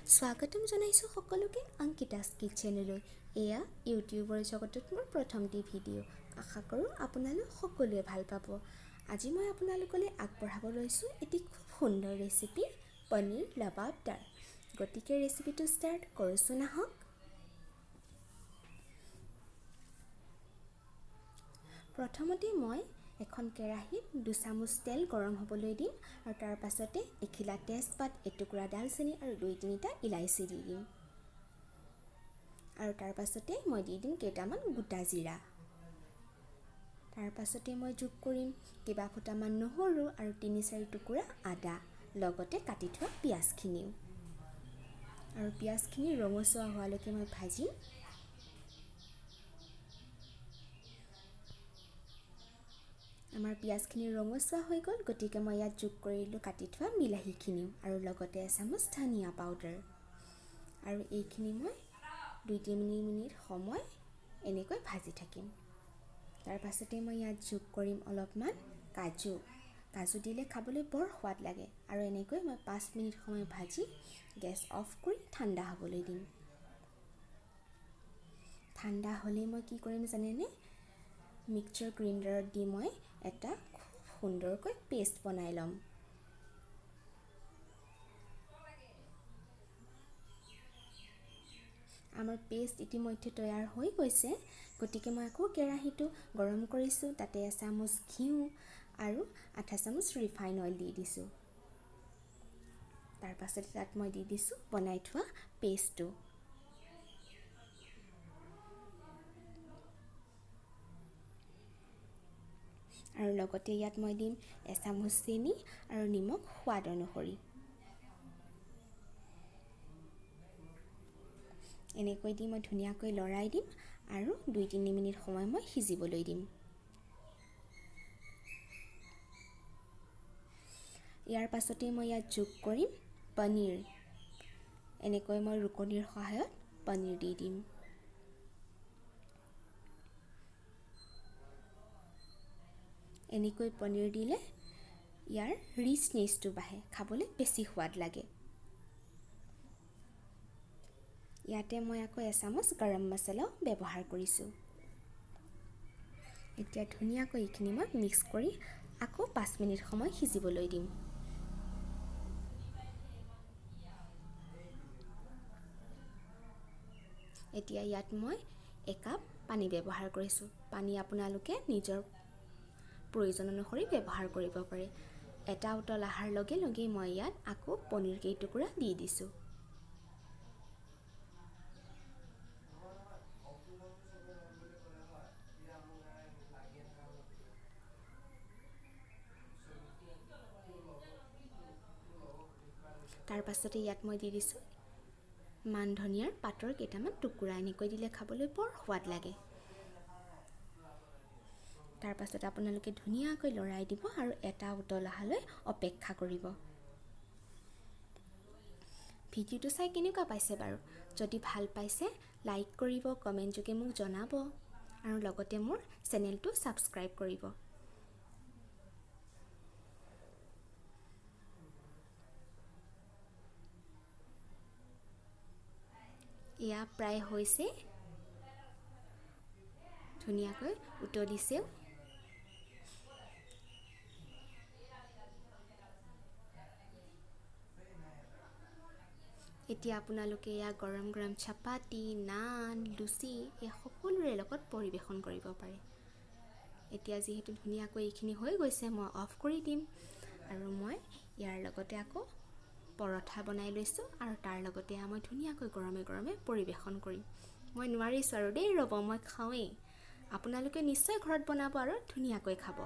স্বাগতম জনাইছোঁ সকলোকে অংকিতাছ কিটচেনলৈ। এয়া ইউটিউবৰ জগতত মোৰ প্ৰথমটি ভিডিঅ'। আশা কৰোঁ আপোনালোক সকলোৱে ভাল পাব। আজি মই আপোনালোকলৈ আগবঢ়াব লৈছোঁ এটি খুব সুন্দৰ ৰেচিপি, পনীৰ লাবাবদাৰ। গতিকে ৰেচিপিটো ষ্টাৰ্ট কৰোঁচোন আহক। প্ৰথমতে মই এখন কেৰাহীত 2 চামুচ তেল গৰম হ'বলৈ দিম আৰু তাৰ পাছতে এখিলা তেজপাত, এটুকুৰা ডালচেনি আৰু 2-3টা ইলাইচি দি দিম। আৰু তাৰ পাছতে মই দি দিম কেইটামান গোটা জিৰা। তাৰ পাছতে মই যোগ কৰিম কেইবা ফুটামান নহৰু আৰু 3-4 টুকুৰা আদা, লগতে কাটি থোৱা পিঁয়াজখিনিও। আৰু পিঁয়াজখিনি ৰঙচুৱা হোৱালৈকে মই ভাজিম। আমাৰ পিঁয়াজখিনি ৰঙচুৱা হৈ গ'ল, গতিকে মই ইয়াত যোগ কৰিলোঁ কাটি থোৱা বিলাহীখিনিও আৰু লগতে এচামুচ ধনিয়া পাউডাৰ। আৰু এইখিনি মই 2-3 মিনিট সময় এনেকৈ ভাজি থাকিম। তাৰ পাছতে মই ইয়াত যোগ কৰিম অলপমান কাজু। কাজু দিলে খাবলৈ বৰ সোৱাদ লাগে। আৰু এনেকৈ মই 5 মিনিট সময় ভাজি গেছ অফ কৰি ঠাণ্ডা হ'বলৈ দিম। ঠাণ্ডা হ'লেই মই কি কৰিম জানেনে? মিক্সাৰ গ্ৰাইণ্ডাৰত দি মই এটা খুব সুন্দৰকৈ পেষ্ট বনাই ল'ম। আমাৰ পেষ্ট ইতিমধ্যে তৈয়াৰ হৈ গৈছে, গতিকে মই আকৌ কেৰাহীটো গৰম কৰিছোঁ। তাতে এচামুচ ঘিউ আৰু আধা চামুচ ৰিফাইন অইল দি দিছোঁ। তাৰ পাছতে তাত মই দি দিছোঁ বনাই থোৱা পেষ্টটো। আৰু লগতে ইয়াত মই দিম এচামুচ চেনি আৰু নিমখ সোৱাদ অনুসৰি। এনেকৈ দি মই ধুনীয়াকৈ লৰাই দিম আৰু 2-3 মিনিট সময় মই সিজিবলৈ দিম। ইয়াৰ পাছতে মই ইয়াত যোগ কৰিম পনীৰ। এনেকৈ মই ৰুকনিৰ সহায়ত পনীৰ দি দিম। এনেকৈ পনীৰ দিলে ইয়াৰ ৰিচনেছটো বাঢ়ে, খাবলৈ বেছি সোৱাদ লাগে। ইয়াতে মই আকৌ এচামুচ গৰম মছলাও ব্যৱহাৰ কৰিছোঁ। এতিয়া ধুনীয়াকৈ এইখিনি মই মিক্স কৰি আকৌ 5 মিনিট সময় সিজিবলৈ দিম। এতিয়া ইয়াত মই 1 কাপ পানী ব্যৱহাৰ কৰিছোঁ। পানী আপোনালোকে নিজৰ প্ৰয়োজন অনুসৰি ব্যৱহাৰ কৰিব পাৰে। এটা উতল অহাৰ লগে লগে মই ইয়াত আকৌ পনীৰ কেইটুকুৰা দি দিছোঁ। তাৰ পাছতে ইয়াত মই দি দিছোঁ মান ধনিয়াৰ পাতৰ কেইটামান টুকুৰা। এনেকৈ দিলে খাবলৈ বৰ সোৱাদ লাগে। তাৰ পাছত আপোনালোকে ধুনীয়াকৈ লৰাই দিব আৰু এটা উতল অহালৈ অপেক্ষা কৰিব। ভিডিঅ'টো চাই কেনেকুৱা পাইছে বাৰু? যদি ভাল পাইছে লাইক কৰিব, কমেণ্ট যোগে মোক জনাব আৰু লগতে মোৰ চেনেলটো ছাবস্ক্ৰাইব কৰিব। এয়া প্ৰায় হৈছে, ধুনীয়াকৈ উতলিছেও। এতিয়া আপোনালোকে এয়া গৰম গৰম চাপাতি, নান, লুচি এই সকলোৰে লগত পৰিৱেশন কৰিব পাৰে। এতিয়া যিহেতু ধুনীয়াকৈ এইখিনি হৈ গৈছে, মই অফ কৰি দিম আৰু মই ইয়াৰ লগতে আকৌ পৰঠা বনাই লৈছোঁ আৰু তাৰ লগতে মই ধুনীয়াকৈ গৰমে গৰমে পৰিৱেশন কৰিম। মই নোৱাৰিছোঁ আৰু দেই, ৰ'ব মই খাওঁৱেই। আপোনালোকে নিশ্চয় ঘৰত বনাব আৰু ধুনীয়াকৈ খাব।